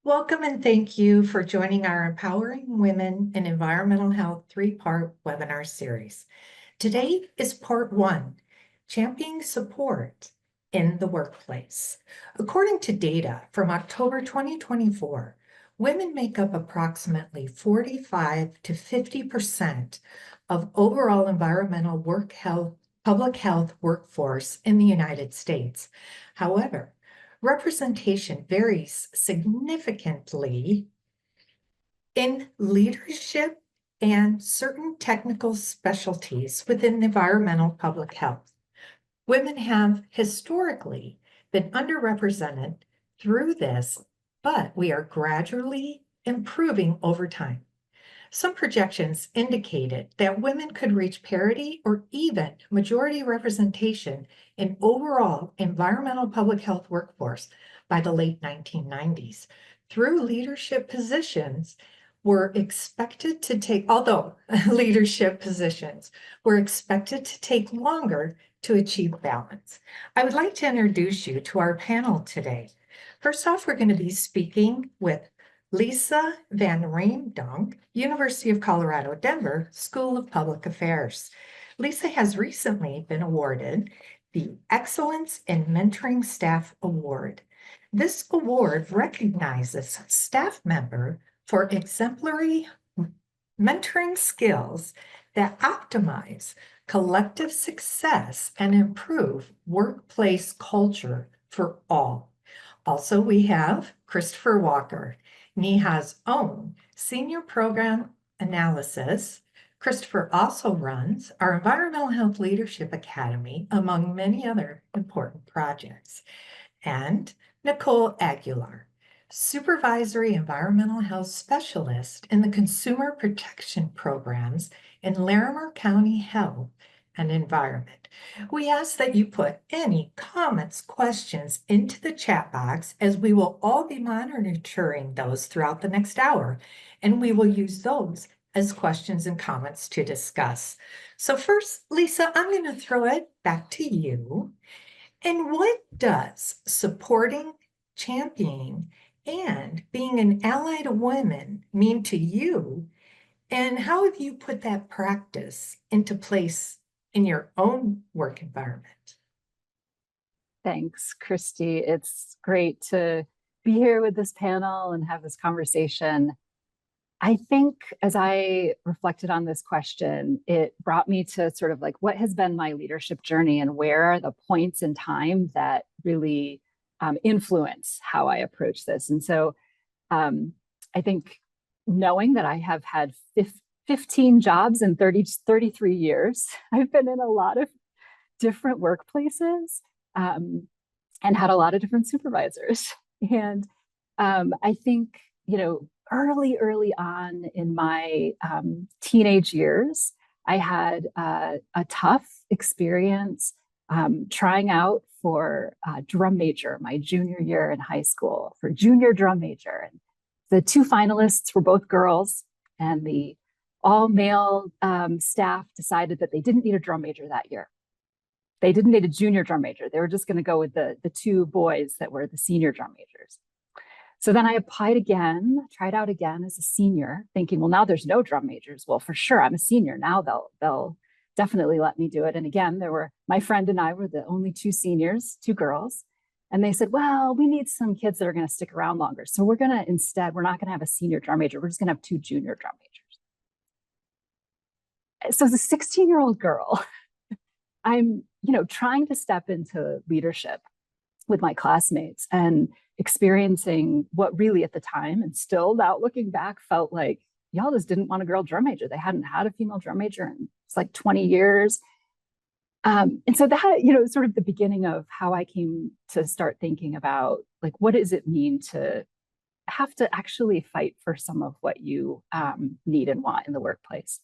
Welcome and thank you for joining our Empowering Women in Environmental Health three-part webinar series. Today is part one, Championing Support in the Workplace. According to data from October 2024, women make up approximately 45 to 50% of overall environmental public health workforce in the United States. However, representation varies significantly in leadership and certain technical specialties within environmental public health. Women have historically been underrepresented through this, but we are gradually improving over time. Some projections indicated that women could reach parity or even majority representation in overall environmental public health workforce by the late 1990s. Through leadership positions were expected to take, although leadership positions were expected to take longer to achieve balance. I would like to introduce you to our panel today. First off, we're going to be speaking with Lisa Van Raemdonck, University of Colorado, Denver, School of Public Affairs. Lisa has recently been awarded the Excellence in Mentoring Staff Award. This award recognizes staff member for exemplary mentoring skills that optimize collective success and improve workplace culture for all. Also, we have Christopher Walker, NEHA's own Senior Program Analysis. Christopher also runs our Environmental Health Leadership Academy, among many other important projects. And Nicole Aguilar, Supervisory Environmental Health Specialist in the Consumer Protection Programs in Larimer County Health and Environment. We ask that you put any comments, questions into the chat box, as we will all be monitoring those throughout the next hour, and we will use those as questions and comments to discuss. So first, Lisa, I'm going to throw it back to you. And what does supporting, championing, and being an ally to women mean to you? And how have you put that practice into place in your own work environment? Thanks, Christy. It's great to be here with this panel and have this conversation. I think as I reflected on this question, it brought me to sort of like what has been my leadership journey and where are the points in time that really influence how I approach this. And so I think knowing that I have had 15 jobs in 33 years, I've been in a lot of different workplaces and had a lot of different supervisors. And I think, early on in my teenage years, I had a tough experience trying out for drum major my junior year in high school, for junior drum major. And the two finalists were both girls, and the all-male staff decided that they didn't need a drum major that year. They didn't need a junior drum major. They were just going to go with the two boys that were the senior drum majors. So then I applied again, tried out again as a senior, thinking, well, now there's no drum majors. Well, for sure, I'm a senior. Now they'll definitely let me do it. And again, my friend and I were the only two seniors, two girls. And they said, well, we need some kids that are going to stick around longer. So we're not going to have a senior drum major. We're just going to have two junior drum majors. So as a 16-year-old girl, I'm, trying to step into leadership with my classmates and experiencing what really at the time, and still now looking back, felt like y'all just didn't want a girl drum major. They hadn't had a female drum major in it's like 20 years. And so that, sort of the beginning of how I came to start thinking about like, what does it mean to have to actually fight for some of what you need and want in the workplace?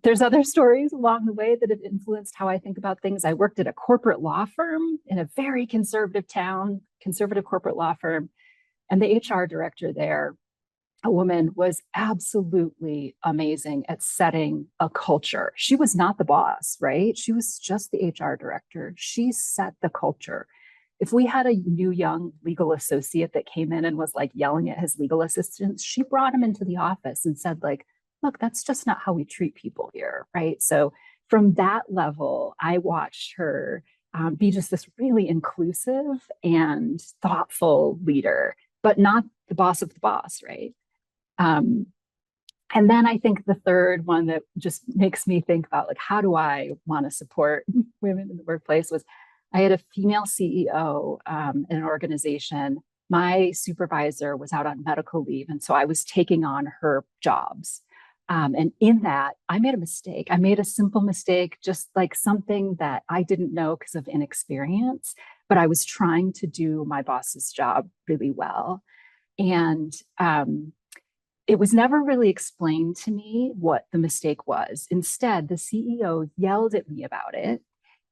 There's other stories along the way that have influenced how I think about things. I worked at a corporate law firm in a very conservative town, conservative corporate law firm, and the HR director there, a woman, was absolutely amazing at setting a culture. She was not the boss, right? She was just the HR director. She set the culture. if we had a new young legal associate that came in and was like yelling at his legal assistants, she brought him into the office and said, like, look, that's just not how we treat people here, right? So from that level, I watched her be just this really inclusive and thoughtful leader, but not the boss of the boss, right? Um, and then I think the third one that just makes me think about like, how do I want to support women in the workplace was I had a female CEO in an organization. My supervisor was out on medical leave. And so I was taking on her jobs. And in that, I made a mistake. I made a simple mistake, just like something that I didn't know because of inexperience, but I was trying to do my boss's job really well. And it was never really explained to me what the mistake was. Instead, the CEO yelled at me about it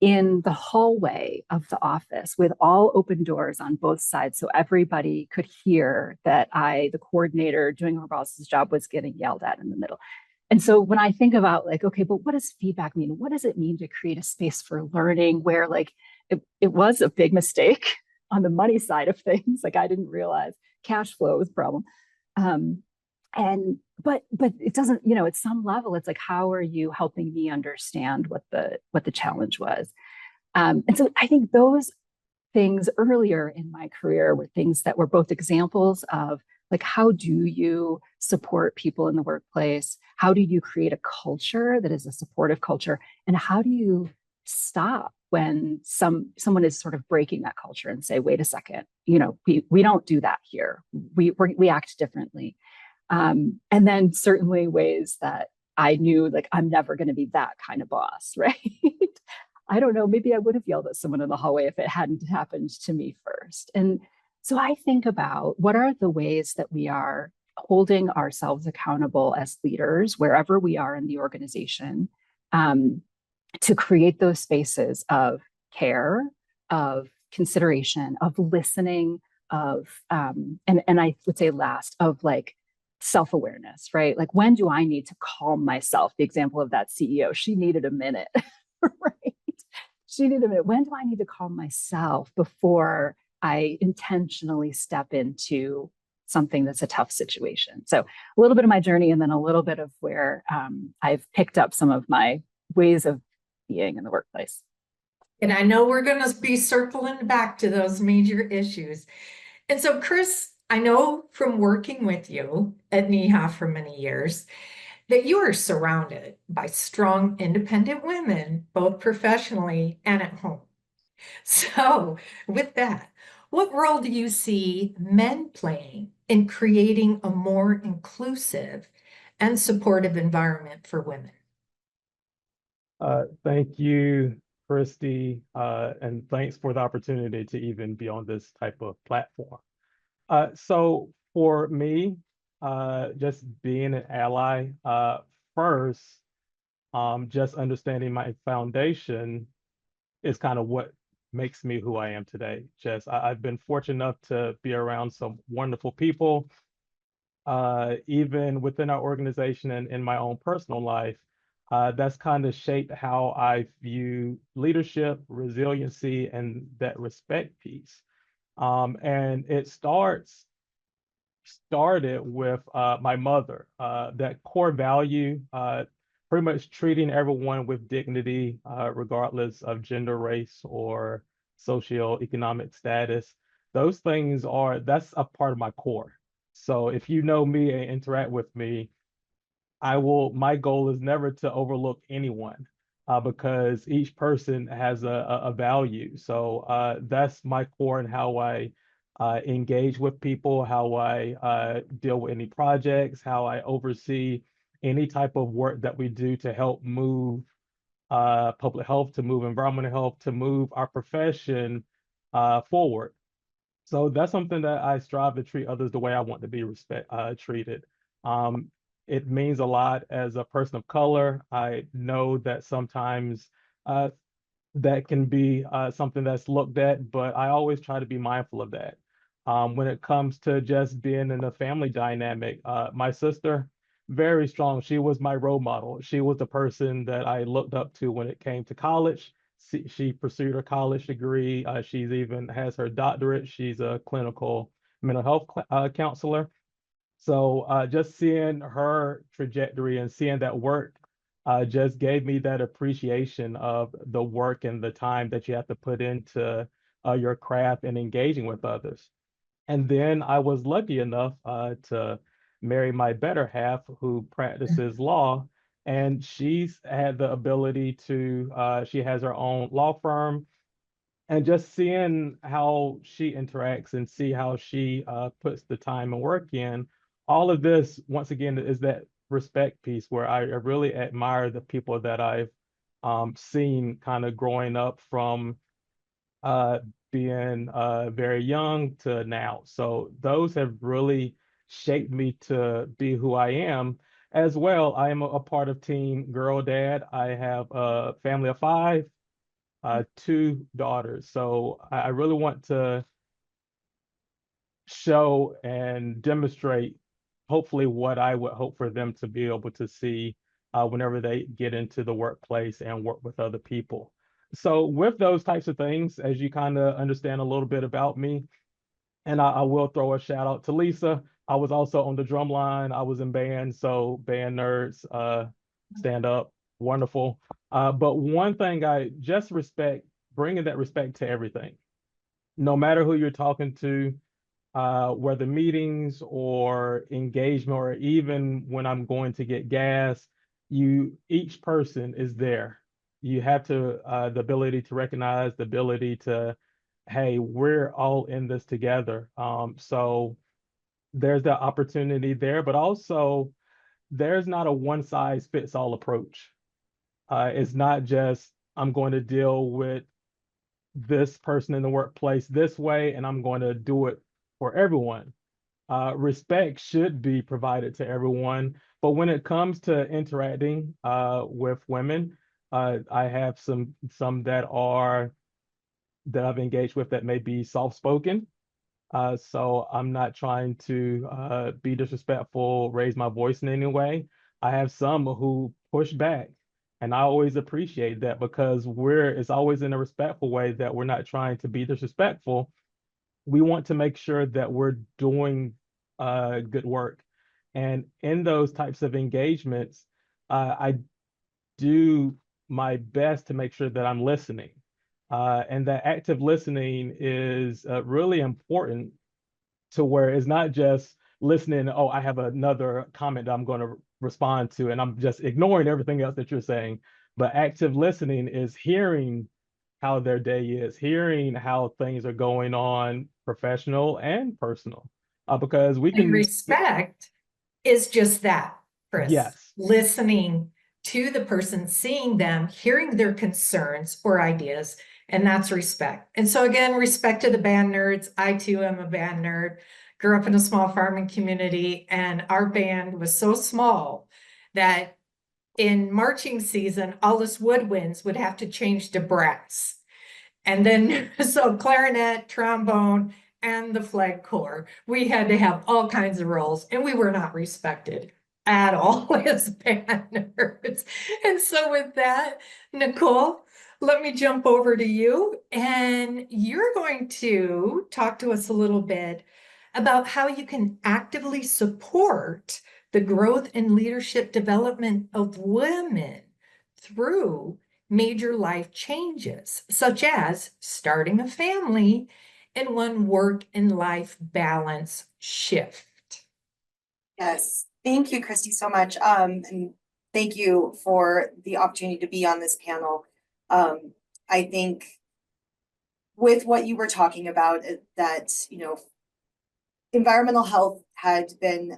in the hallway of the office with all open doors on both sides. So everybody could hear that the coordinator doing her boss's job, was getting yelled at in the middle. And so when I think about like, okay, but what does feedback mean? What does it mean to create a space for learning where like it was a big mistake on the money side of things. Like I didn't realize cash flow was a problem. And but it doesn't, at some level, it's like, how are you helping me understand what the challenge was? And so I think those things earlier in my career were things that were both examples of like, how do you support people in the workplace? How do you create a culture that is a supportive culture? And how do you stop when someone is sort of breaking that culture and say, wait a second, we don't do that here. We act differently. And then certainly ways that I knew like I'm never going to be that kind of boss, right? I don't know, maybe I would have yelled at someone in the hallway if it hadn't happened to me first. And so I think about what are the ways that we are holding ourselves accountable as leaders, wherever we are in the organization, to create those spaces of care, of consideration, of listening, of, and I would say last, of like, self-awareness, right? Like when do I need to calm myself? The example of that CEO, she needed a minute, right? She needed a minute. When do I need to calm myself before I intentionally step into something that's a tough situation? So a little bit of my journey and then a little bit of where I've picked up some of my ways of being in the workplace. And I know we're going to be circling back to those major issues. And so, Chris, I know from working with you at NEHA for many years that you are surrounded by strong, independent women, both professionally and at home. So, with that, what role do you see men playing in creating a more inclusive and supportive environment for women? Thank you, Christy, and thanks for the opportunity to even be on this type of platform. So for me, just being an ally, first, just understanding my foundation is kind of what makes me who I am today. I've been fortunate enough to be around some wonderful people, even within our organization and in my own personal life. That's kind of shaped how I view leadership, resiliency, and that respect piece. And it started with my mother, that core value, pretty much treating everyone with dignity, regardless of gender, race, or socioeconomic status. Those things that's a part of my core. So if you know me and interact with me, my goal is never to overlook anyone, because each person has a value. So that's my core and how I engage with people, how I deal with any projects, how I oversee any type of work that we do to help move public health, to move environmental health, to move our profession forward. So that's something that I strive to treat others the way I want to be treated. It means a lot as a person of color. I know that sometimes that can be something that's looked at, but I always try to be mindful of that. When it comes to just being in a family dynamic, my sister, very strong. She was my role model. She was the person that I looked up to when it came to college. She pursued her college degree. She's even has her doctorate. She's a clinical mental health counselor. So just seeing her trajectory and seeing that work just gave me that appreciation of the work and the time that you have to put into your craft and engaging with others. And then I was lucky enough to marry my better half who practices law. And she's had the ability to, she has her own law firm. And just seeing how she interacts and see how she puts the time and work in, all of this, once again, is that respect piece where I really admire the people that I've seen kind of growing up from uh, being very young to now. So those have really shaped me to be who I am. As well, I am a part of Team Girl Dad. I have a family of five, two daughters. So I really want to show and demonstrate, hopefully, what I would hope for them to be able to see whenever they get into the workplace and work with other people. So with those types of things, as you kind of understand a little bit about me, and I will throw a shout out to Lisa. I was also on the drum line. I was in band, so band nerds, stand up, wonderful. But one thing I just respect, bringing that respect to everything, no matter who you're talking to, whether meetings or engagement, or even when I'm going to get gas, each person is there. You have to the ability to recognize, the ability to, hey, we're all in this together. So there's the opportunity there, but also there's not a one size fits all approach. It's not just I'm going to deal with this person in the workplace this way, and I'm going to do it for everyone. Respect should be provided to everyone, but when it comes to interacting with women, I have some that I've engaged with that may be soft spoken. So I'm not trying to be disrespectful, raise my voice in any way. I have some who push back, and I always appreciate that because it's always in a respectful way that we're not trying to be disrespectful. We want to make sure that we're doing good work. And in those types of engagements, I do my best to make sure that I'm listening. And that active listening is really important to where it's not just listening, oh, I have another comment that I'm going to respond to, and I'm just ignoring everything else that you're saying. But active listening is hearing how their day is, hearing how things are going on, professional and personal. Because we And can, respect is just that, Chris. yes, Listening to the person, seeing them, hearing their concerns or ideas, and that's respect. And so again, respect to the band nerds. I too am a band nerd. Grew up in a small farming community, and our band was so small that in marching season, all us woodwinds would have to change to brass. And then, so clarinet, trombone, and the flag corps, we had to have all kinds of roles, and we were not respected at all as band nerds. And so with that, Nicole, let me jump over to you, and you're going to talk to us a little bit about how you can actively support the growth and leadership development of women through major life changes, such as starting a family and one work and life balance shift. Yes, thank you, Christy, so much. And thank you for the opportunity to be on this panel. I think with what you were talking about, that, environmental health had been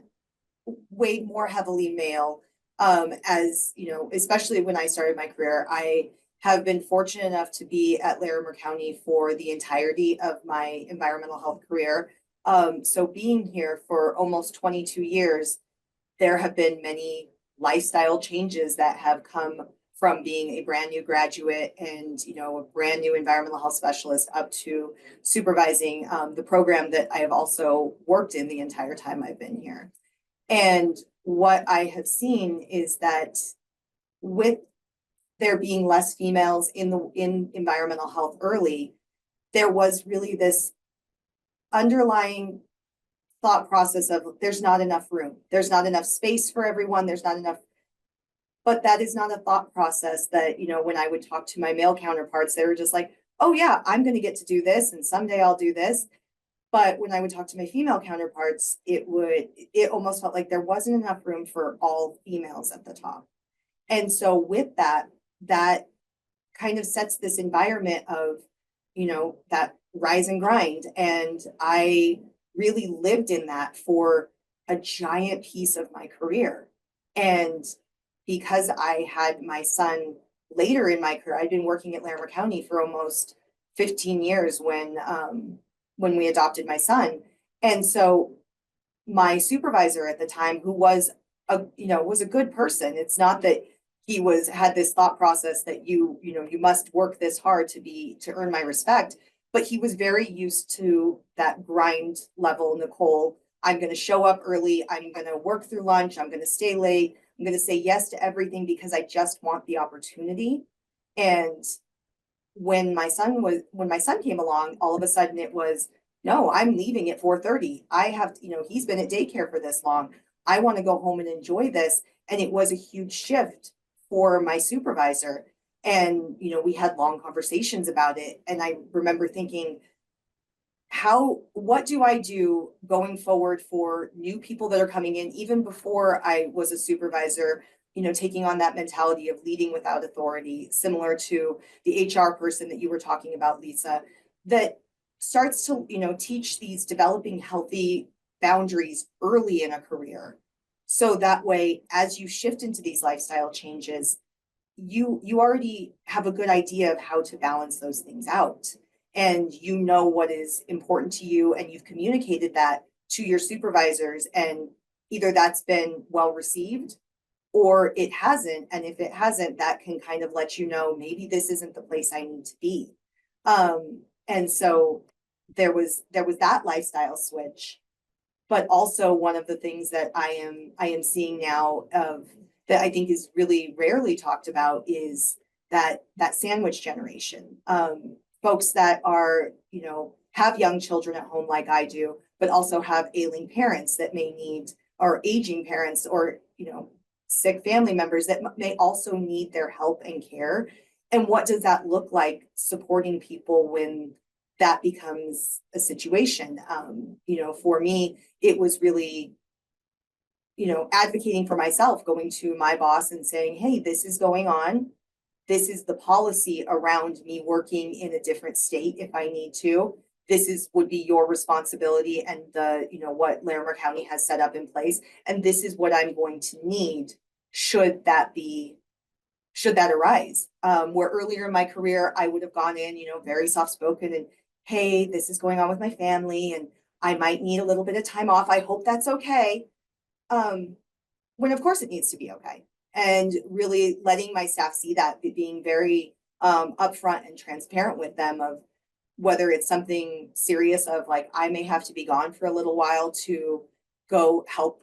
weighed more heavily male. As especially when I started my career, I have been fortunate enough to be at Larimer County for the entirety of my environmental health career. So being here for almost 22 years, there have been many lifestyle changes that have come from being a brand new graduate and a brand new environmental health specialist up to supervising the program that I have also worked in the entire time I've been here. And what I have seen is that there being less females in environmental health early, there was really this underlying thought process of there's not enough room, there's not enough space for everyone, there's not enough. But that is not a thought process that, you know, when I would talk to my male counterparts, they were just like, oh yeah, I'm going to get to do this and someday I'll do this. But when I would talk to my female counterparts, it almost felt like there wasn't enough room for all females at the top. And so with that kind of sets this environment of, you know, that rise and grind. And I really lived in that for a giant piece of my career. And because I had my son later in my career, I'd been working at Larimer County for almost 15 years when we adopted my son. And so my supervisor at the time, who was a good person. It's not that he had this thought process that you must work this hard to earn my respect, but he was very used to that grind level. Nicole, I'm going to show up early. I'm going to work through lunch. I'm going to stay late. I'm going to say yes to everything because I just want the opportunity. And when my son came along, all of a sudden it was, no, I'm leaving at 4:30. I have, he's been at daycare for this long. I want to go home and enjoy this. And it was a huge shift for my supervisor. And, we had long conversations about it. And I remember thinking, what do I do going forward for new people that are coming in, even before I was a supervisor, taking on that mentality of leading without authority, similar to the HR person that you were talking about, Lisa, that starts to, teach these developing healthy boundaries early in a career. So that way, as you shift into these lifestyle changes, you already have a good idea of how to balance those things out. And you know what is important to you, and you've communicated that to your supervisors, and either that's been well received or it hasn't. And if it hasn't, that can kind of let you know, maybe this isn't the place I need to be. And so there was that lifestyle switch. But also one of the things that I am seeing now that I think is really rarely talked about is that sandwich generation. Folks that are, have young children at home like I do, but also have ailing parents that may need, or aging parents, or, sick family members that may also need their help and care. And what does that look like supporting people when that becomes a situation? For me, it was really, advocating for myself, going to my boss and saying, hey, this is going on. This is the policy around me working in a different state if I need to. This would be your responsibility and what Larimer County has set up in place. And this is what I'm going to need should that arise. Where earlier in my career, I would have gone in, very soft-spoken and, hey, this is going on with my family and I might need a little bit of time off. I hope that's okay. When of course it needs to be okay. And really letting my staff see that, being very upfront and transparent with them of whether it's something serious of like, I may have to be gone for a little while to go help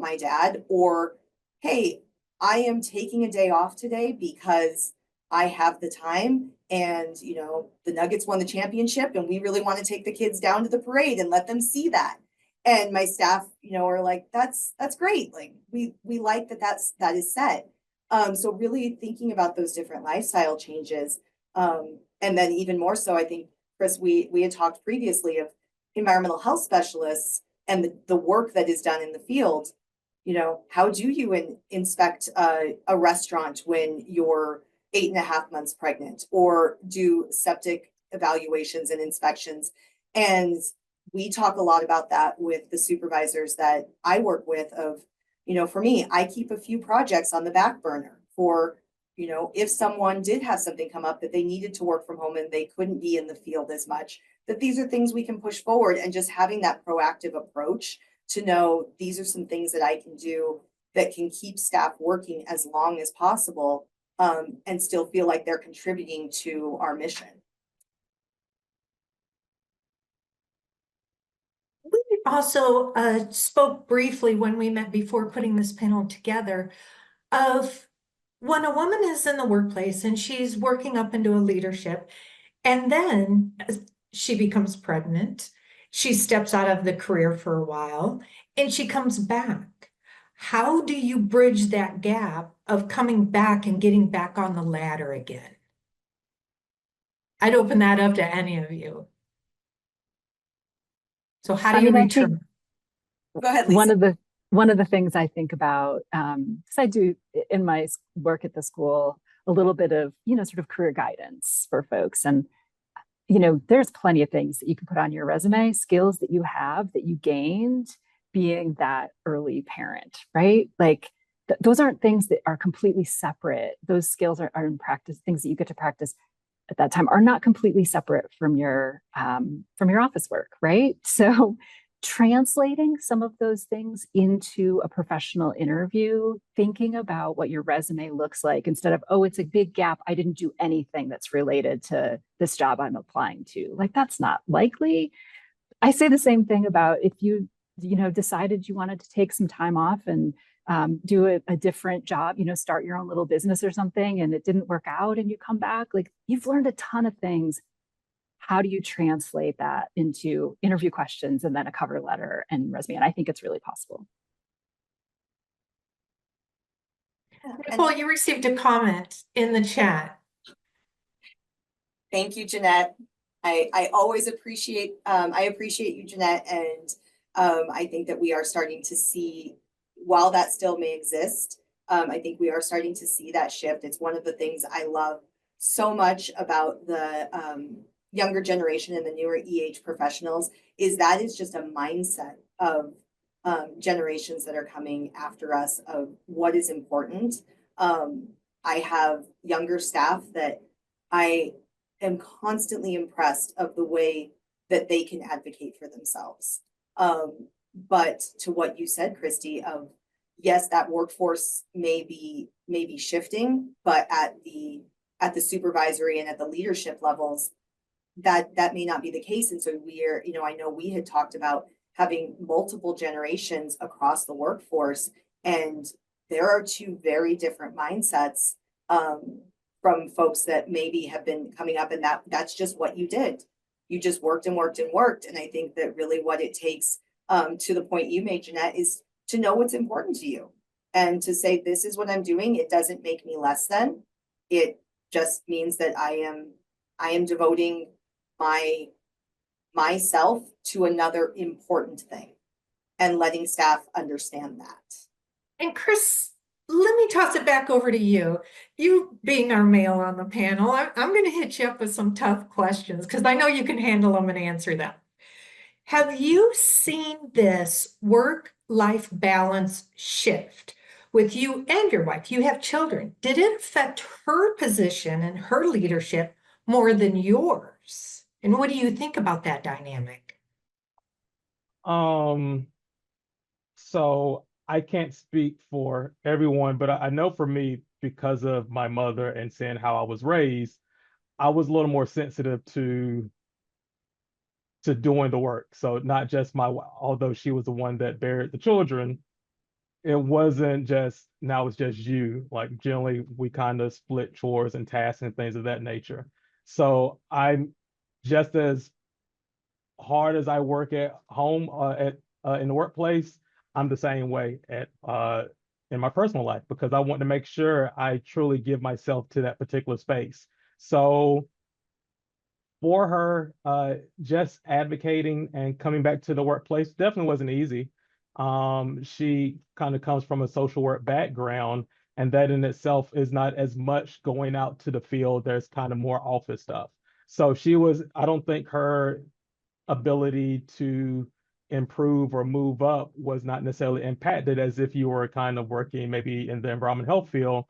my dad, or, hey, I am taking a day off today because I have the time and, the Nuggets won the championship and we really want to take the kids down to the parade and let them see that. And my staff, are like, that's great. Like we like that is set. So really thinking about those different lifestyle changes. And then even more so, I think, Chris, we had talked previously of environmental health specialists and the work that is done in the field. How do you inspect a restaurant when you're 8.5 months pregnant, or do septic evaluations and inspections? And we talk a lot about that with the supervisors that I work with of, for me, I keep a few projects on the back burner for, if someone did have something come up that they needed to work from home and they couldn't be in the field as much, that these are things we can push forward. And just having that proactive approach to know these are some things that I can do that can keep staff working as long as possible, and still feel like they're contributing to our mission. We also spoke briefly when we met before putting this panel together of when a woman is in the workplace and she's working up into a leadership, and then she becomes pregnant, she steps out of the career for a while, and she comes back. How do you bridge that gap of coming back and getting back on the ladder again? I'd open that up to any of you. So how do I you mean, I think return? Go ahead, one Lisa. of the things I think about, because I do in my work at the school, a little bit of, sort of career guidance for folks. And, there's plenty of things that you can put on your resume, skills that you have that you gained being that early parent, right? Like those aren't things that are completely separate. Those skills are in practice, things that you get to practice at that time are not completely separate from your office work, right? So translating some of those things into a professional interview, thinking about what your resume looks like instead of, oh, it's a big gap. I didn't do anything that's related to this job I'm applying to. Like, that's not likely. I say the same thing about if you, decided you wanted to take some time off and do a different job, start your own little business or something, and it didn't work out and you come back, like you've learned a ton of things. How do you translate that into interview questions and then a cover letter and resume? And I think it's really possible. Nicole, you received a comment in the chat. Thank you, Jeanette. I always appreciate you, Jeanette, and I think that we are starting to see, while that still may exist, I think we are starting to see that shift. It's one of the things I love so much about the younger generation and the newer EH professionals is that is just a mindset of generations that are coming after us of what is important. I have younger staff that I am constantly impressed of the way that they can advocate for themselves. But to what you said, Christy, of yes, that workforce may be shifting, but at the supervisory and at the leadership levels, that may not be the case. And so we're, I know we had talked about having multiple generations across the workforce, and there are two very different mindsets from folks that maybe have been coming up, and that's just what you did. You just worked and worked and worked. And I think that really what it takes, to the point you made, Jeanette, is to know what's important to you and to say, this is what I'm doing. It doesn't make me less than. It just means that I am devoting myself to another important thing and letting staff understand that. And Chris, let me toss it back over to you. You being our male on the panel, I'm going to hit you up with some tough questions because I know you can handle them and answer them. Have you seen this work-life balance shift with you and your wife? You have children. Did it affect her position and her leadership more than yours? And what do you think about that dynamic? So I can't speak for everyone, but I know for me, because of my mother and seeing how I was raised, I was a little more sensitive to doing the work. So not just although she was the one that buried the children, it wasn't just, now it's just you. Like generally we kind of split chores and tasks and things of that nature. So I'm just as hard as I work at home, in the workplace, I'm the same way in my personal life, because I want to make sure I truly give myself to that particular space. So for her, just advocating and coming back to the workplace definitely wasn't easy. She kind of comes from a social work background, and that in itself is not as much going out to the field. There's kind of more office stuff. So I don't think her ability to improve or move up was not necessarily impacted as if you were kind of working maybe in the environment health field,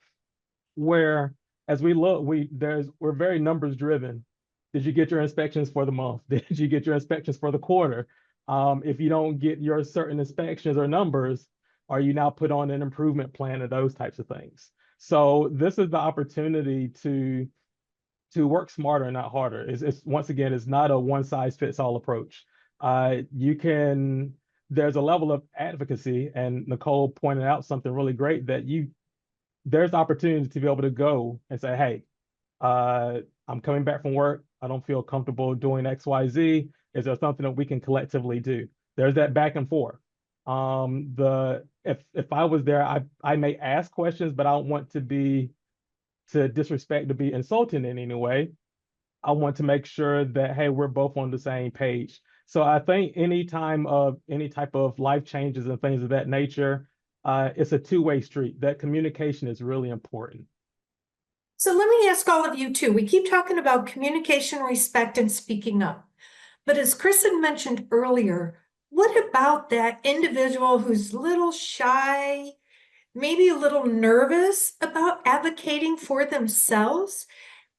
where as we look, we're very numbers driven. Did you get your inspections for the month? Did you get your inspections for the quarter? If you don't get your certain inspections or numbers, are you now put on an improvement plan and those types of things? So this is the opportunity to work smarter, not harder. It's once again, it's not a one size fits all approach. There's a level of advocacy, and Nicole pointed out something really great, that there's opportunity to be able to go and say, hey, I'm coming back from work. I don't feel comfortable doing XYZ. Is there something that we can collectively do? There's that back and forth. If I was there, I may ask questions, but I don't want to disrespect, to be insulting in any way. I want to make sure that, hey, we're both on the same page. So I think any type of life changes and things of that nature, it's a two-way street. That communication is really important. So let me ask all of you too. We keep talking about communication, respect, and speaking up. But as Kristen mentioned earlier, what about that individual who's a little shy, maybe a little nervous about advocating for themselves?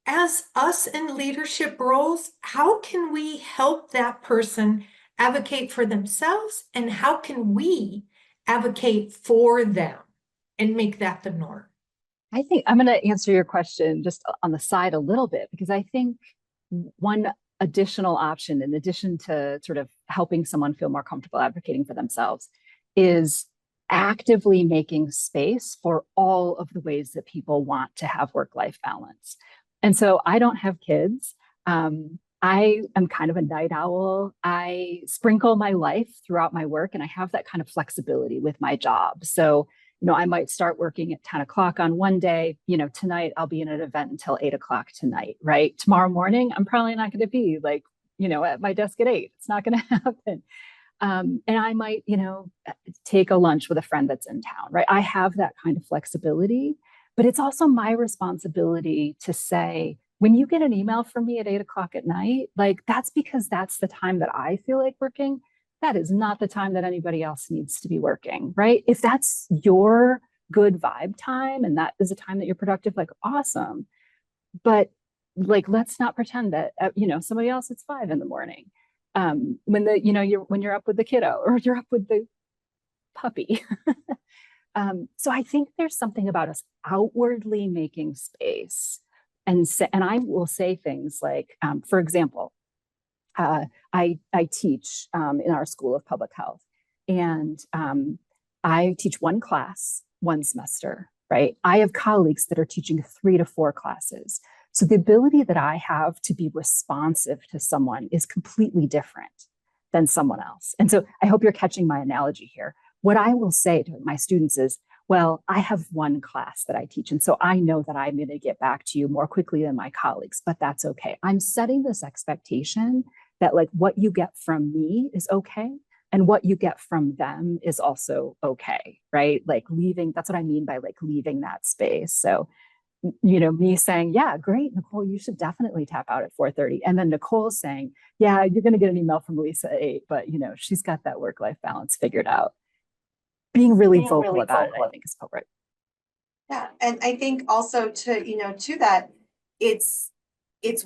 As us in leadership roles, how can we help that person advocate for themselves? And how can we advocate for them and make that the norm? I think I'm going to answer your question just on the side a little bit, because I think one additional option, in addition to sort of helping someone feel more comfortable advocating for themselves, is actively making space for all of the ways that people want to have work-life balance. And so I don't have kids. I am kind of a night owl. I sprinkle my life throughout my work, and I have that kind of flexibility with my job. So I might start working at 10 o'clock on one day. Tonight I'll be in an event until 8 o'clock tonight, right? Tomorrow morning, I'm probably not going to be like, at my desk at 8. It's not going to happen. And I might, take a lunch with a friend that's in town, right? I have that kind of flexibility, but it's also my responsibility to say, when you get an email from me at 8 o'clock at night, like that's because that's the time that I feel like working. That is not the time that anybody else needs to be working, right? If that's your good vibe time and that is a time that you're productive, like awesome. But like, let's not pretend that, somebody else, it's 5 a.m. When you're up with the kiddo or you're up with the puppy. So I think there's something about us outwardly making space and I will say things like, for example, I teach in our School of Public Health, and I teach one class one semester, right? I have colleagues that are teaching 3 to 4 classes. So the ability that I have to be responsive to someone is completely different than someone else. And so I hope you're catching my analogy here. What I will say to my students is, well, I have one class that I teach, and so I know that I'm going to get back to you more quickly than my colleagues, but that's okay. I'm setting this expectation that like what you get from me is okay, and what you get from them is also okay, right? Like that's what I mean by like leaving that space. So, me saying, yeah, great, Nicole, you should definitely tap out at 4:30. And then Nicole saying, yeah, you're going to get an email from Lisa at 8, but she's got that work-life balance figured out. Being really vocal about it, I think, is appropriate. Yeah, and I think also to that, it's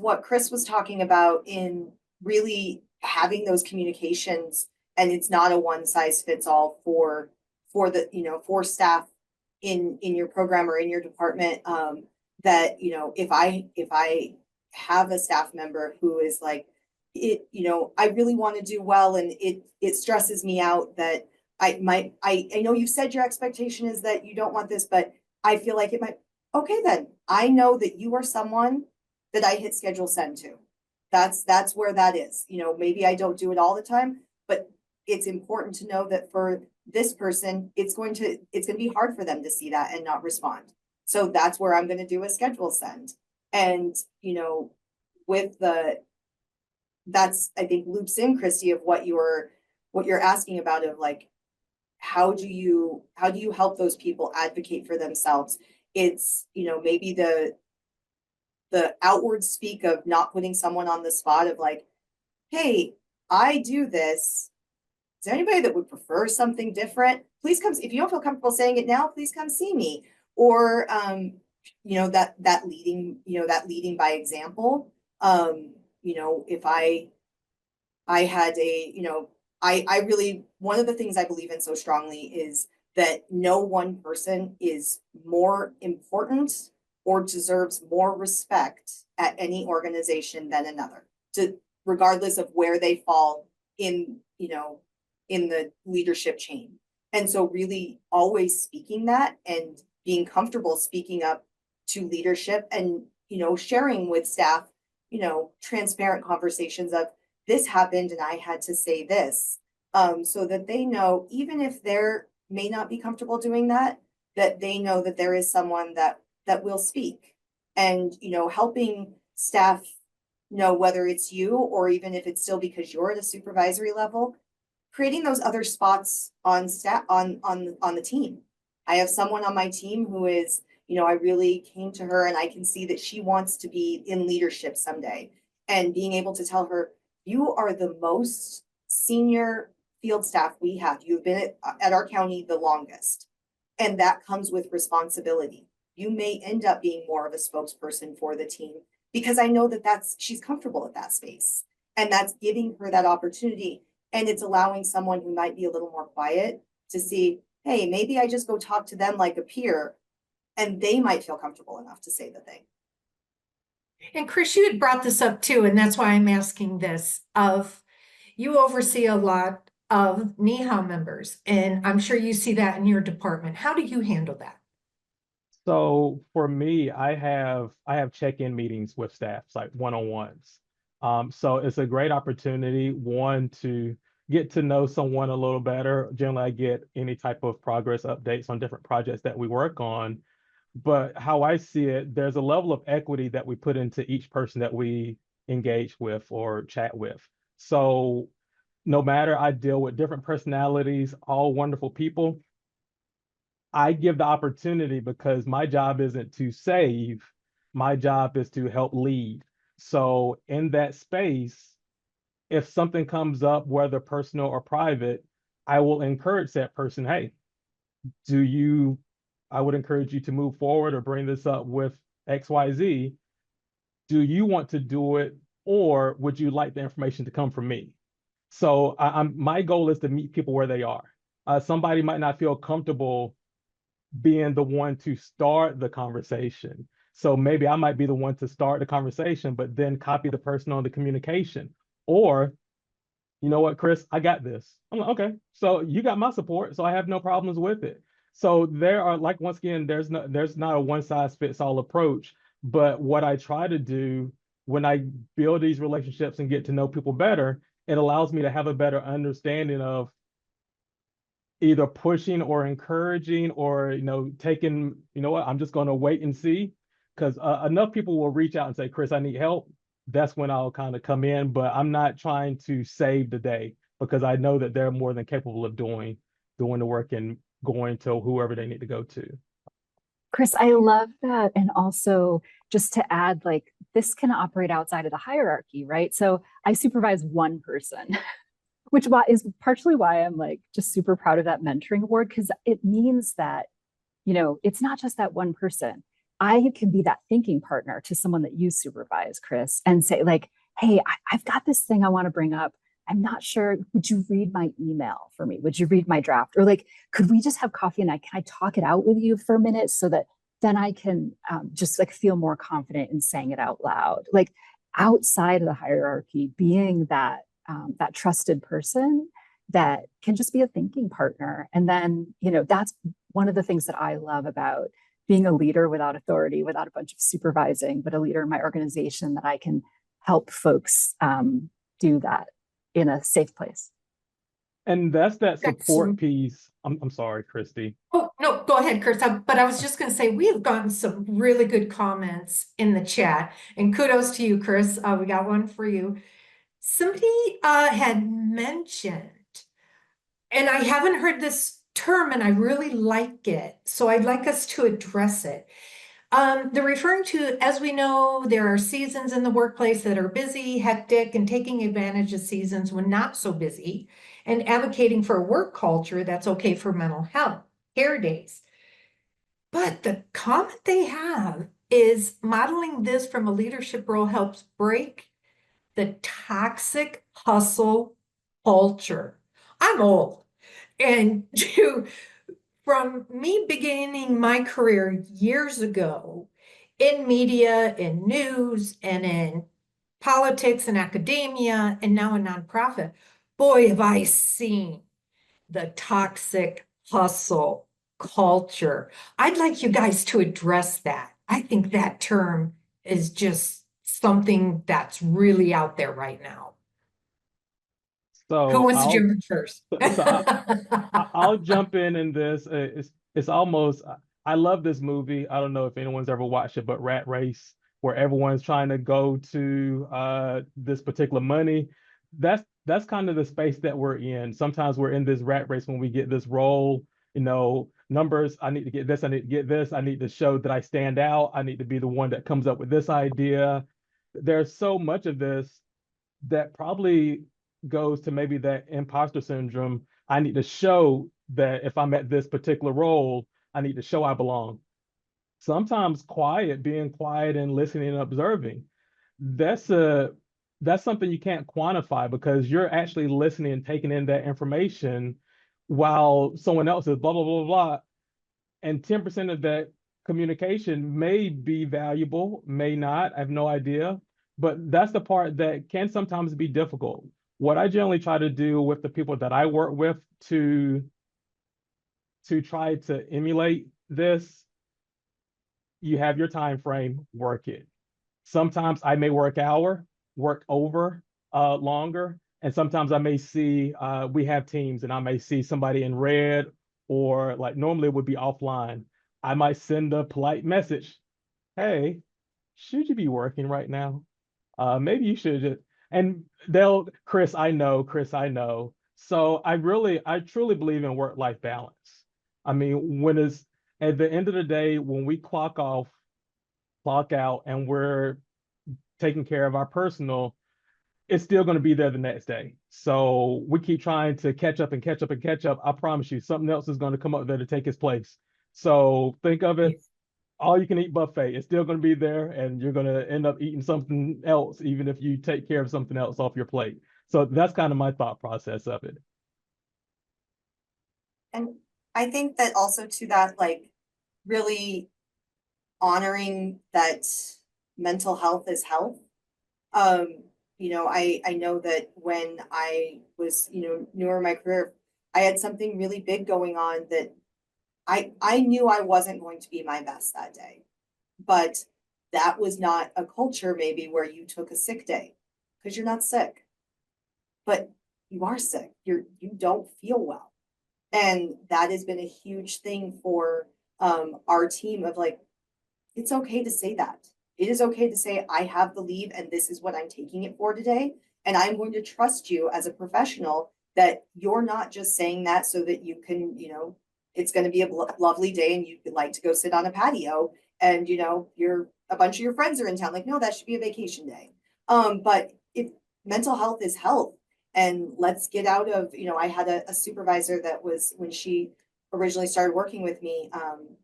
what Chris was talking about in really having those communications, and it's not a one size fits all for for staff in your program or in your department. That if I have a staff member who is like, I really want to do well, and it stresses me out that I know you said your expectation is that you don't want this, but I feel like it might. Okay, then I know that you are someone that I hit schedule send to. That's where that is. Maybe I don't do it all the time, but it's important to know that for this person, it's going to be hard for them to see that and not respond. So that's where I'm going to do a schedule send. And with that's I think loops in, Christy, of what you're asking about, of like, how do you help those people advocate for themselves? It's maybe the outward speak of not putting someone on the spot of like, hey, I do this. Is there anybody that would prefer something different? Please come. If you don't feel comfortable saying it now, please come see me. Or that leading by example. If I had I really, one of the things I believe in so strongly is that no one person is more important or deserves more respect at any organization than another, regardless of where they fall in the leadership chain. And so really always speaking that and being comfortable speaking up to leadership and, sharing with staff, transparent conversations of this happened and I had to say this. So that they know, even if they're may not be comfortable doing that, that they know that there is someone that will speak. And, helping staff know whether it's you or even if it's still because you're at a supervisory level, creating those other spots on staff on the team. I have someone on my team who is, I really came to her and I can see that she wants to be in leadership someday. And being able to tell her, you are the most senior field staff we have. You've been at our county the longest. And that comes with responsibility. You may end up being more of a spokesperson for the team because I know that she's comfortable at that space. And that's giving her that opportunity. And it's allowing someone who might be a little more quiet to see, hey, maybe I just go talk to them like a peer and they might feel comfortable enough to say the thing. And Chris, you had brought this up too, and that's why I'm asking this of you oversee a lot of NEHA members, and I'm sure you see that in your department. How do you handle that? So for me, I have check-in meetings with staff, like one-on-ones. So it's a great opportunity, one, to get to know someone a little better. Generally, I get any type of progress updates on different projects that we work on. But how I see it, there's a level of equity that we put into each person that we engage with or chat with. So no matter, I deal with different personalities, all wonderful people. I give the opportunity because my job isn't to save, my job is to help lead. So in that space, if something comes up, whether personal or private, I will encourage that person, hey, I would encourage you to move forward or bring this up with XYZ. Do you want to do it, or would you like the information to come from me? So my goal is to meet people where they are. Somebody might not feel comfortable being the one to start the conversation. So maybe I might be the one to start the conversation, but then copy the person on the communication. Or, you know what, Chris, I got this. I'm like, okay, so you got my support, so I have no problems with it. So there are, like, once again, there's not a one size fits all approach, but what I try to do when I build these relationships and get to know people better, it allows me to have a better understanding of either pushing or encouraging or, taking, what, I'm just going to wait and see, because enough people will reach out and say, Chris, I need help. That's when I'll kind of come in, but I'm not trying to save the day because I know that they're more than capable of doing the work and going to whoever they need to go to. Chris, I love that. And also, just to add, like, this can operate outside of the hierarchy, right? So I supervise one person, which is partially why I'm like just super proud of that mentoring award, because it means that, it's not just that one person. I can be that thinking partner to someone that you supervise, Chris, and say, like, hey, I've got this thing I want to bring up. I'm not sure. Would you read my email for me? Would you read my draft? Or, like, could we just have coffee and can I talk it out with you for a minute so that then I can just like feel more confident in saying it out loud? Like, outside of the hierarchy, being that that trusted person that can just be a thinking partner. And then, that's one of the things that I love about being a leader without authority, without a bunch of supervising, but a leader in my organization, that I can help folks do that in a safe place. And that's that support piece. I'm sorry, Christy. Oh, no, go ahead, Chris. But I was just going to say, we have gotten some really good comments in the chat, and kudos to you, Chris. We got one for you. Somebody had mentioned, and I haven't heard this term, and I really like it, so I'd like us to address it. They're referring to, as we know, there are seasons in the workplace that are busy, hectic, and taking advantage of seasons when not so busy, and advocating for a work culture that's okay for mental health, care days. But the comment they have is modeling this from a leadership role helps break the toxic hustle culture. I'm old, and from me beginning my career years ago in media, in news, and in politics and academia, and now a nonprofit, boy, have I seen the toxic hustle culture. I'd like you guys to address that. I think that term is just something that's really out there right now. Who So wants to jump in first? I'll jump in this. It's almost I love this movie. I don't know if anyone's ever watched it, but Rat Race, where everyone's trying to go to this particular money. That's kind of the space that we're in. Sometimes we're in this rat race when we get this role, numbers. I need to get this, I need to get this, I need to show that I stand out, I need to be the one that comes up with this idea. There's so much of this that probably goes to maybe that imposter syndrome. I need to show that if I'm at this particular role, I need to show I belong. Sometimes being quiet and listening and observing, that's a that's something you can't quantify because you're actually listening and taking in that information while someone else is blah blah blah blah. And 10% of that communication may be valuable, may not, I have no idea. But that's the part that can sometimes be difficult. What I generally try to do with the people that I work with to try to emulate this, you have your time frame, work it. Sometimes I may work over longer, and sometimes I may see we have teams, and I may see somebody in red, or like normally it would be offline. I might send a polite message, "Hey, should you be working right now? Maybe you should just," and Chris, I know. So I truly believe in work-life balance. I mean, when it's at the end of the day, when we clock off, clock out, and we're taking care of our personal, it's still going to be there the next day. So we keep trying to catch up and catch up and catch up. I promise you, something else is going to come up there to take its place. So think of it, all you can eat buffet. It's still going to be there, and you're going to end up eating something else, even if you take care of something else off your plate. So that's kind of my thought process of it. And I think that also to that, like really honoring that mental health is health. I know that when I was, newer in my career, I had something really big going on that I knew I wasn't going to be my best that day. But that was not a culture maybe where you took a sick day because you're not sick. But you are sick. You don't feel well. And that has been a huge thing for our team of like, it's okay to say that. It is okay to say, I have the leave and this is what I'm taking it for today. And I'm going to trust you as a professional that you're not just saying that so that you can, it's going to be a lovely day and you'd like to go sit on a patio and, a bunch of your friends are in town. Like, no, that should be a vacation day. But if mental health is health, and let's get out of, I had a supervisor that was, when she originally started working with me,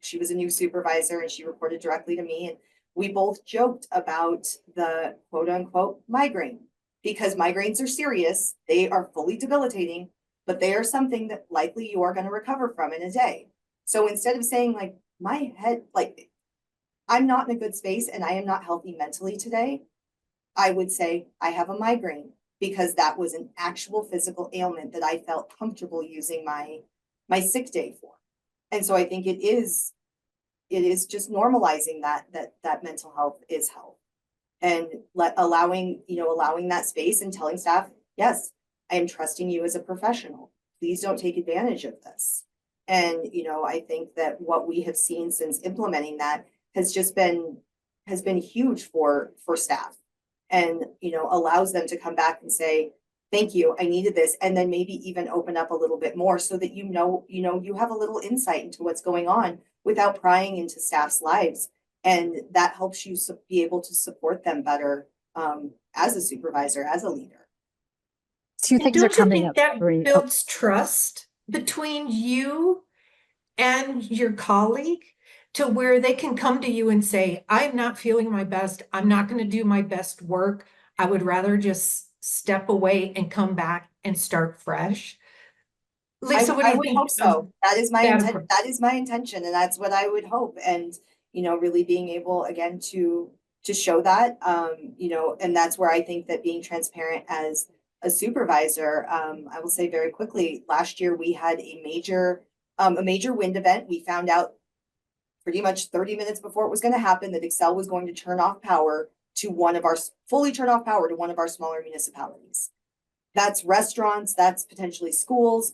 she was a new supervisor and she reported directly to me. And we both joked about the quote unquote migraine because migraines are serious. They are fully debilitating, but they are something that likely you are going to recover from in a day. So instead of saying like my head, like I'm not in a good space and I am not healthy mentally today, I would say I have a migraine because that was an actual physical ailment that I felt comfortable using my sick day for. And so I think it is just normalizing that mental health is health and allowing that space and telling staff, yes, I am trusting you as a professional. Please don't take advantage of this. And, I think that what we have seen since implementing that has been huge for staff and, allows them to come back and say, thank you, I needed this. And then maybe even open up a little bit more so that, you have a little insight into what's going on without prying into staff's lives. And that helps you be able to support them better as a supervisor, as a leader. Two And things are don't you coming think up. that Bree. Oh, builds trust between you and your colleague to where they can come to you and say, I'm not feeling my best. I'm not going to do my best work. I would rather just step away and come back and start fresh. Lisa, what do I you would think hope so. That is my that intent. approach? That is my intention, and that's what I would hope. And really being able again to show that, and that's where I think that being transparent as a supervisor, I will say very quickly. Last year we had a major a major wind event. We found out pretty much 30 minutes before it was going to happen that Excel was going to fully turn off power to one of our smaller municipalities. That's restaurants, that's potentially schools.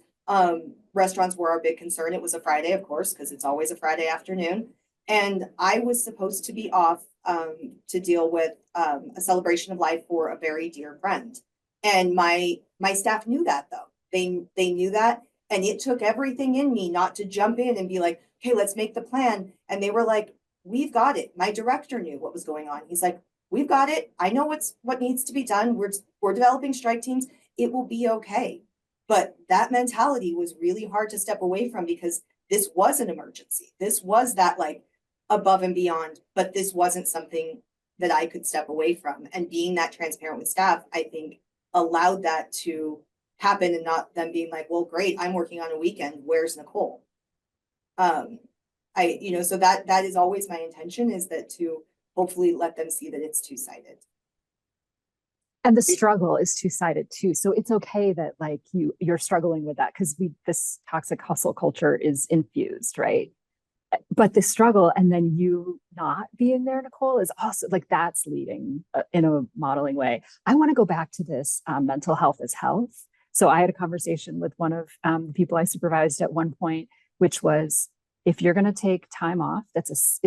Restaurants were our big concern. It was a Friday, of course, because it's always a Friday afternoon. And I was supposed to be off to deal with a celebration of life for a very dear friend. And my staff knew that, though. They knew that. And it took everything in me not to jump in and be like, okay, let's make the plan. And they were like, we've got it. My director knew what was going on. He's like, we've got it. I know what needs to be done. We're developing strike teams. It will be okay. But that mentality was really hard to step away from, because this was an emergency. This was that like above and beyond, but this wasn't something that I could step away from. And being that transparent with staff, I think allowed that to happen, and not them being like, well, great, I'm working on a weekend. Where's Nicole? So that is always my intention, is that to hopefully let them see that it's two-sided. And the struggle is two-sided too. So it's okay that like you're struggling with that, because this toxic hustle culture is infused, right? But the struggle, and then you not being there, Nicole, is also like, that's leading in a modeling way. I want to go back to this mental health is health. So I had a conversation with one of the people I supervised at one point, which was, if you're going to take time off,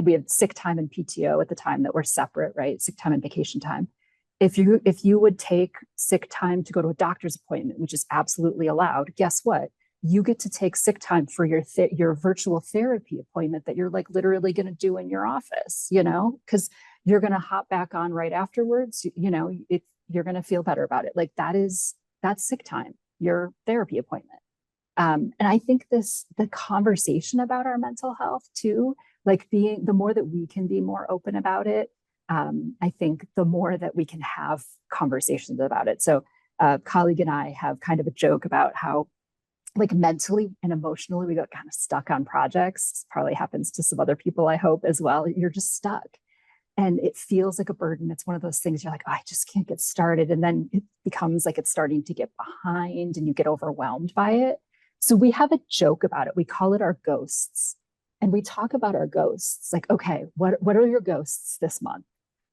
we had sick time and PTO at the time that were separate, right? Sick time and vacation time. If you would take sick time to go to a doctor's appointment, which is absolutely allowed, guess what? You get to take sick time for your virtual therapy appointment that you're like literally going to do in your office, because you're going to hop back on right afterwards. You're going to feel better about it. Like that's sick time, your therapy appointment. And I think the conversation about our mental health too, like the more that we can be more open about it, I think the more that we can have conversations about it. So a colleague and I have kind of a joke about how, like, mentally and emotionally, we got kind of stuck on projects. This probably happens to some other people, I hope, as well. You're just stuck. And it feels like a burden. It's one of those things you're like, oh, I just can't get started. And then it becomes like it's starting to get behind and you get overwhelmed by it. So we have a joke about it. We call it our ghosts. And we talk about our ghosts. Like, okay, what are your ghosts this month?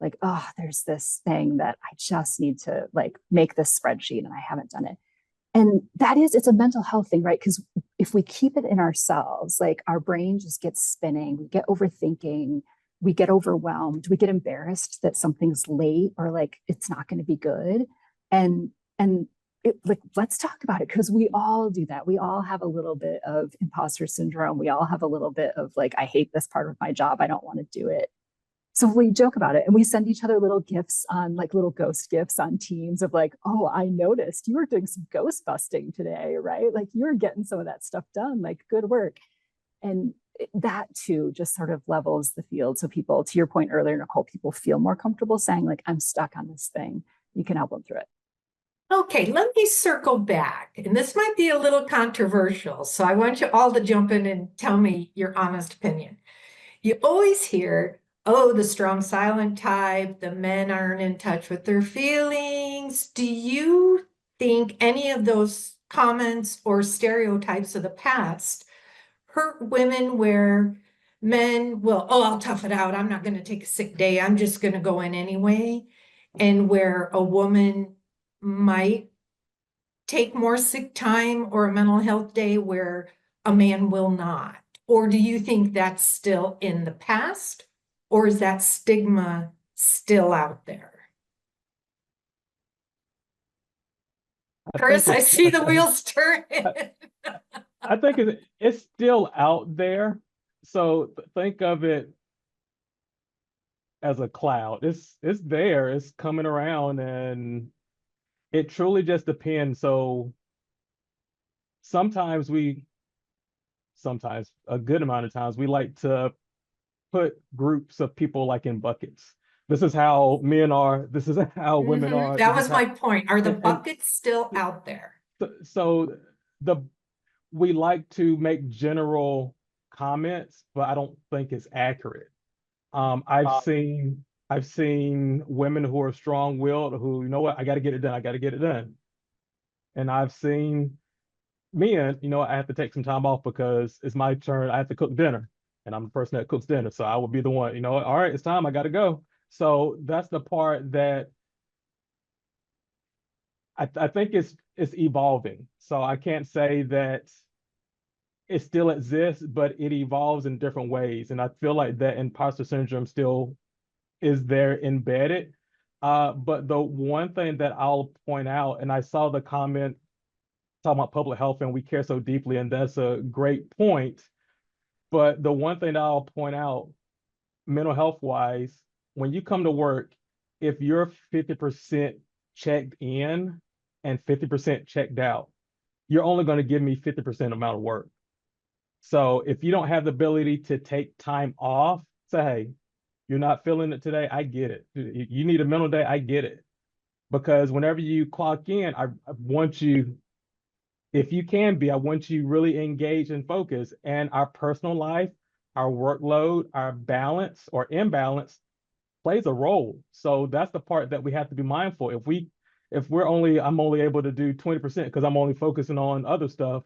Like, oh, there's this thing that I just need to like make this spreadsheet and I haven't done it. And it's a mental health thing, right? Because if we keep it in ourselves, like our brain just gets spinning, we get overthinking, we get overwhelmed, we get embarrassed that something's late or like it's not going to be good. And let's talk about it, because we all do that. We all have a little bit of imposter syndrome. We all have a little bit of like, I hate this part of my job. I don't want to do it. So we joke about it and we send each other little gifts on like little ghost gifts on Teams of like, oh, I noticed you were doing some ghost busting today, right? Like you're getting some of that stuff done, like good work. And that too just sort of levels the field. So people, to your point earlier, Nicole, people feel more comfortable saying like, I'm stuck on this thing. You can help them through it. Okay, let me circle back. And this might be a little controversial, so I want you all to jump in and tell me your honest opinion. You always hear, oh, the strong silent type, the men aren't in touch with their feelings. Do you think any of those comments or stereotypes of the past hurt women, where men will, oh, I'll tough it out. I'm not going to take a sick day. I'm just going to go in anyway. And where a woman might take more sick time or a mental health day where a man will not? Or do you think that's still in the past? Or is that stigma still out there? Chris, I see the wheels turning. I think it's still out there. So think of it as a cloud. It's there, it's coming around, and it truly just depends. So sometimes a good amount of times, we like to put groups of people like in buckets. This is how men are, this is how women are. That was my point. Are the buckets still out there? So we like to make general comments, but I don't think it's accurate. I've seen women who are strong-willed, who, you know what, I got to get it done. And I've seen men, I have to take some time off because it's my turn. I have to cook dinner, and I'm the person that cooks dinner. So I will be the one, all right, it's time, I got to go. So that's the part that I think it's evolving. So I can't say that it still exists, but it evolves in different ways. And I feel like that imposter syndrome still is there embedded. But the one thing that I'll point out, and I saw the comment talking about public health and we care so deeply, and that's a great point. But the one thing that I'll point out, mental health wise, when you come to work, if you're 50% checked in and 50% checked out, you're only going to give me 50% amount of work. So if you don't have the ability to take time off, say, hey, you're not feeling it today, I get it. You need a mental day, I get it. Because whenever you clock in, I want you, if you can be, I want you really engaged and focused. And our personal life, our workload, our balance or imbalance plays a role. So that's the part that we have to be mindful. I'm only able to do 20% because I'm only focusing on other stuff,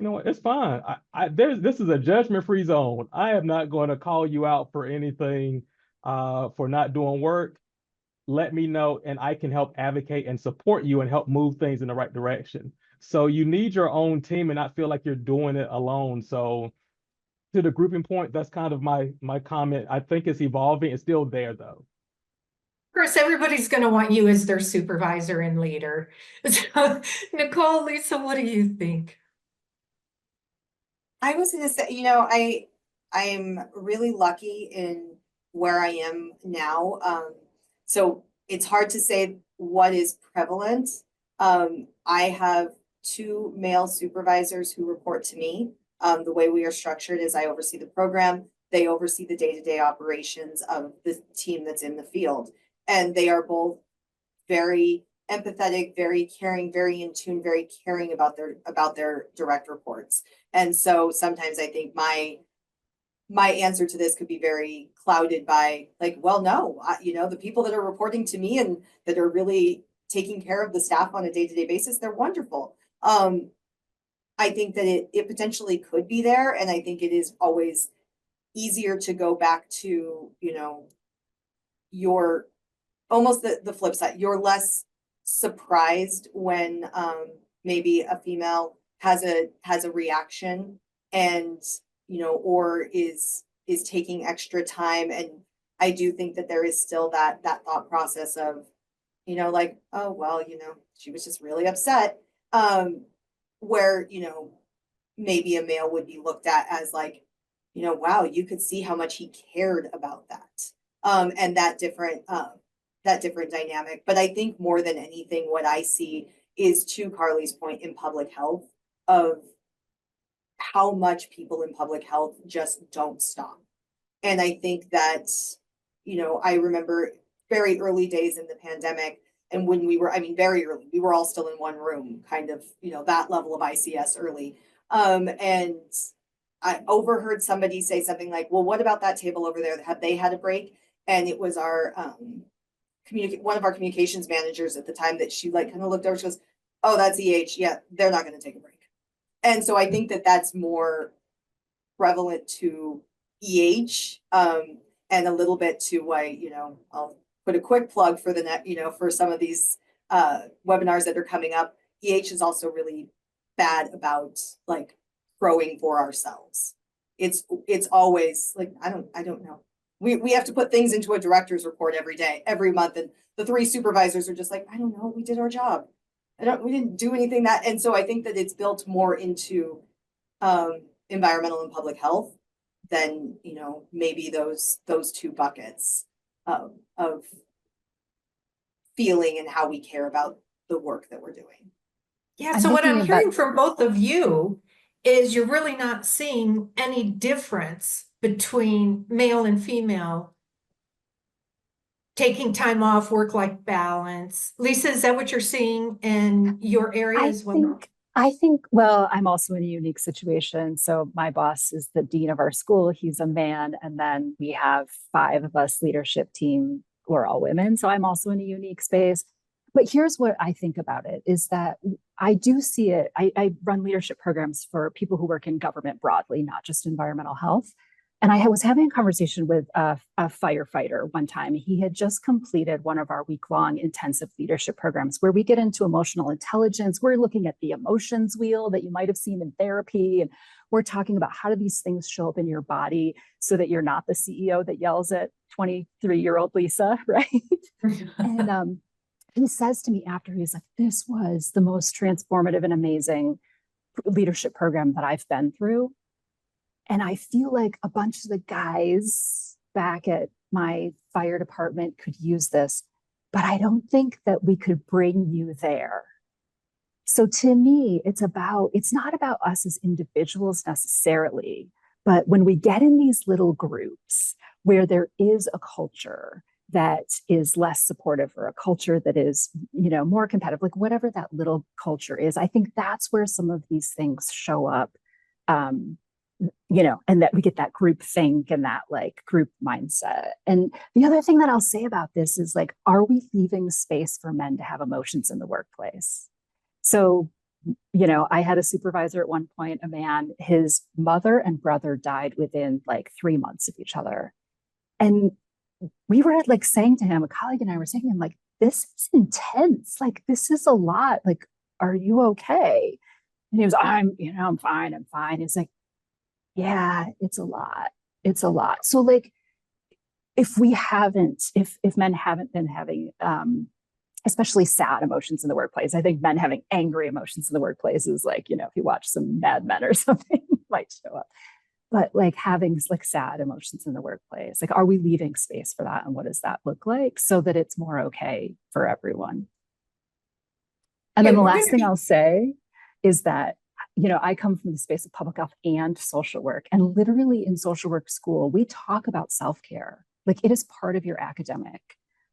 it's fine. This is a judgment-free zone. I am not going to call you out for anything, for not doing work. Let me know, and I can help advocate and support you and help move things in the right direction. So you need your own team and not feel like you're doing it alone. So to the grouping point, that's kind of my comment. I think it's evolving. It's still there though. Of course, everybody's going to want you as their supervisor and leader. So, Nicole, Lisa, what do you think? I was gonna say, I'm really lucky in where I am now. So it's hard to say what is prevalent. I have 2 male supervisors who report to me. The way we are structured is I oversee the program. They oversee the day-to-day operations of the team that's in the field. And they are both very empathetic, very caring, very in tune, very caring about their direct reports. And so sometimes I think my answer to this could be very clouded by like, well, no, the people that are reporting to me and that are really taking care of the staff on a day-to-day basis, they're wonderful. I think that it potentially could be there. And I think it is always easier to go back to, your almost the flip side. You're less surprised when maybe a female has a reaction and or is taking extra time. And I do think that there is still that thought process of like, oh well, she was just really upset, where maybe a male would be looked at as like, wow, you could see how much he cared about that, and that different dynamic. But I think more than anything, what I see is, to Carly's point, in public health, of how much people in public health just don't stop. And I think that, I remember very early days in the pandemic, and when we were, very early, we were all still in one room, kind of, that level of ICS early. And I overheard somebody say something like, well, what about that table over there? Have they had a break? And it was our one of our communications managers at the time that she like kind of looked over, she goes, oh, that's EH. Yeah, they're not going to take a break. And so I think that that's more prevalent to EH, and a little bit to why, I'll put a quick plug for the net, for some of these webinars that are coming up. EH is also really bad about like growing for ourselves. It's always like, I don't know. We have to put things into a director's report every day, every month. And the 3 supervisors are just like, I don't know, we did our job. We didn't do anything that. And so I think that it's built more into environmental and public health than, maybe those 2 buckets of feeling and how we care about the work that we're doing. Yeah, so what I'm hearing from both of you is you're really not seeing any difference between male and female taking time off, work-life balance. Lisa, is that what you're seeing in your area as well? I think, well, I'm also in a unique situation. So my boss is the dean of our school. He's a man. And then we have 5 of us leadership team. We're all women. So I'm also in a unique space. But here's what I think about it is that I do see it. I run leadership programs for people who work in government broadly, not just environmental health. And I was having a conversation with a firefighter one time. He had just completed one of our week-long intensive leadership programs where we get into emotional intelligence. We're looking at the emotions wheel that you might have seen in therapy. And we're talking about how do these things show up in your body so that you're not the CEO that yells at 23-year-old Lisa, right? And he says to me after, he's like, this was the most transformative and amazing leadership program that I've been through. And I feel like a bunch of the guys back at my fire department could use this, but I don't think that we could bring you there. So to me, it's not about us as individuals necessarily, but when we get in these little groups where there is a culture that is less supportive or a culture that is, more competitive, like whatever that little culture is, I think that's where some of these things show up. And that we get that group think and that like group mindset. And the other thing that I'll say about this is like, are we leaving space for men to have emotions in the workplace? So, I had a supervisor at one point, a man, his mother and brother died within like 3 months of each other. And we were like saying to him, a colleague and I were saying to him, like, this is intense. Like, this is a lot. Like, are you okay? And he was, I'm fine. It's like, yeah, it's a lot. It's a lot. So like, if men haven't been having, especially sad emotions in the workplace, I think men having angry emotions in the workplace is like, if you watch some Mad Men or something, might show up. But like having like sad emotions in the workplace, like, are we leaving space for that? And what does that look like so that it's more okay for everyone? And then the last thing I'll say is that, I come from the space of public health and social work. And literally in social work school, we talk about self-care. Like it is part of your academic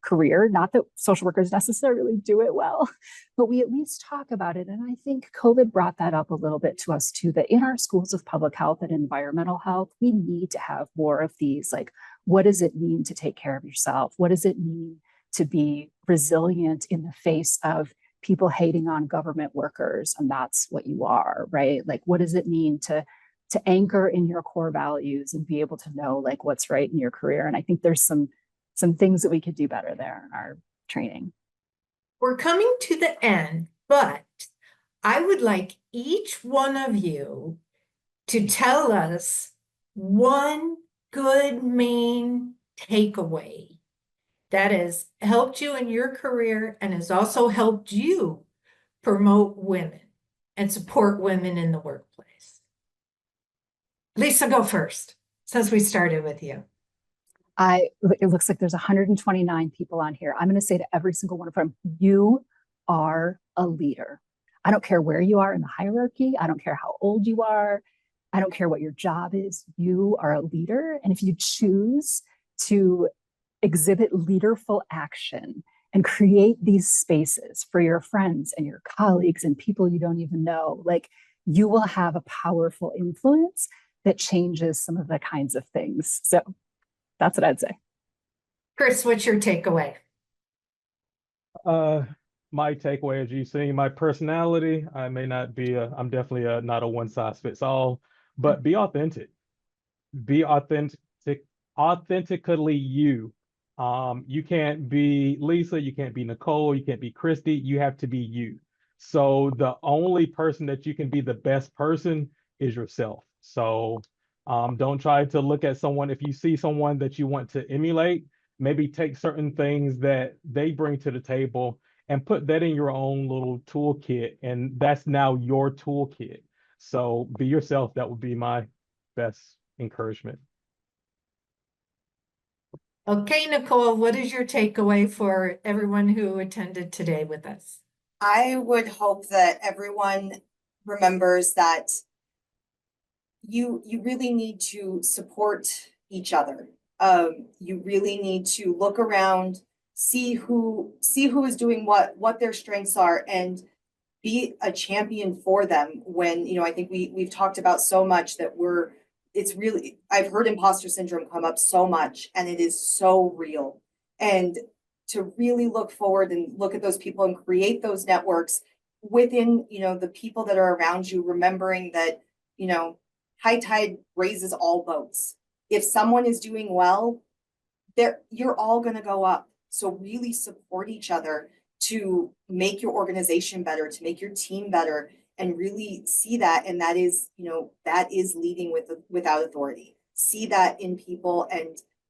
career. Not that social workers necessarily do it well, but we at least talk about it. And I think COVID brought that up a little bit to us too, that in our schools of public health and environmental health, we need to have more of these, like, what does it mean to take care of yourself? What does it mean to be resilient in the face of people hating on government workers? And that's what you are, right? Like, what does it mean to anchor in your core values and be able to know like what's right in your career? And I think there's some things that we could do better there in our training. We're coming to the end, but I would like each one of you to tell us one good main takeaway that has helped you in your career and has also helped you promote women and support women in the workplace. Lisa, go first, since we started with you. It looks like there's 129 people on here. I'm going to say to every single one of them, you are a leader. I don't care where you are in the hierarchy. I don't care how old you are. I don't care what your job is. You are a leader. And if you choose to exhibit leaderful action and create these spaces for your friends and your colleagues and people you don't even know, like, you will have a powerful influence that changes some of the kinds of things. So that's what I'd say. Chris, what's your takeaway? My takeaway, as you've seen, my personality, I may not be I'm definitely not a one size fits all, but be authentic. Be authentically you. You can't be Lisa, you can't be Nicole, you can't be Christy, you have to be you. So the only person that you can be the best person is yourself. So don't try to look at someone. If you see someone that you want to emulate, maybe take certain things that they bring to the table and put that in your own little toolkit. And that's now your toolkit. So be yourself. That would be my best encouragement. Okay, Nicole, what is your takeaway for everyone who attended today with us? I would hope that everyone remembers that you really need to support each other. You really need to look around, see who is doing what their strengths are, and be a champion for them. When, I think we've talked about so much that I've heard imposter syndrome come up so much, and it is so real. And to really look forward and look at those people and create those networks within, the people that are around you, remembering that, high tide raises all boats. If someone is doing well, you're all going to go up. So really support each other to make your organization better, to make your team better, and really see that. And that is, that is leading without authority. See that in people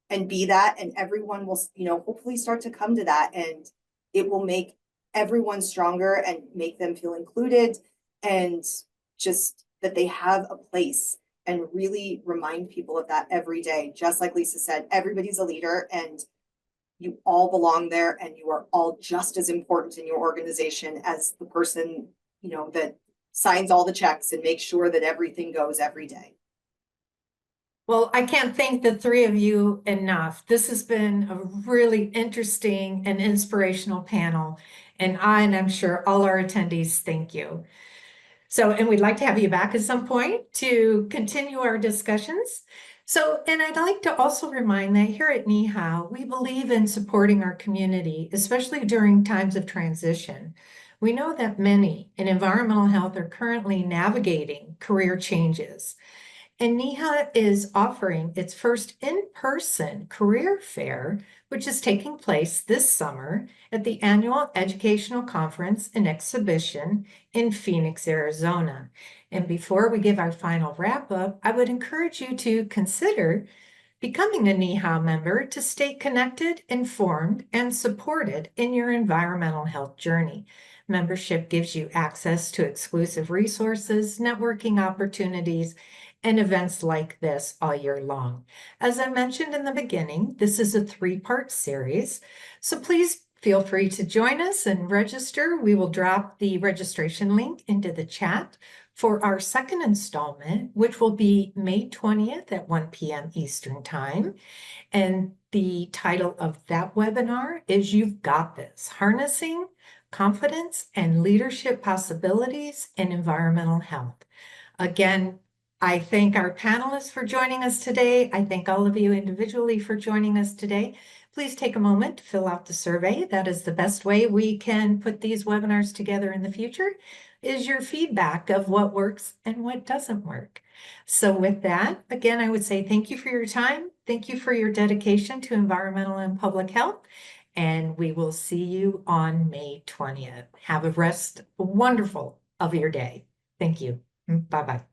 and be that, and everyone will, hopefully start to come to that, and it will make everyone stronger and make them feel included, and just that they have a place, and really remind people of that every day. Just like Lisa said, everybody's a leader and you all belong there, and you are all just as important in your organization as the person, that signs all the checks and makes sure that everything goes every day. Well, I can't thank the three of you enough. This has been a really interesting and inspirational panel, and I'm sure all our attendees thank you. So, and we'd like to have you back at some point to continue our discussions. So, and I'd like to also remind that here at NEHA, we believe in supporting our community, especially during times of transition. We know that many in environmental health are currently navigating career changes. And NEHA is offering its first in-person career fair, which is taking place this summer at the annual Educational Conference and Exhibition in Phoenix, Arizona. And before we give our final wrap-up, I would encourage you to consider becoming a NEHA member to stay connected, informed, and supported in your environmental health journey. Membership gives you access to exclusive resources, networking opportunities, and events like this all year long. As I mentioned in the beginning, this is a 3-part series, so please feel free to join us and register. We will drop the registration link into the chat for our second installment, which will be May 20th at 1 p.m. Eastern Time. And the title of that webinar is You've Got This, Harnessing Confidence and Leadership Possibilities in Environmental Health. Again, I thank our panelists for joining us today. I thank all of you individually for joining us today. Please take a moment to fill out the survey. That is the best way we can put these webinars together in the future, is your feedback of what works and what doesn't work. So with that, again, I would say thank you for your time. Thank you for your dedication to environmental and public health. And we will see you on May 20th. Have a wonderful of your day. Thank you. Bye-bye.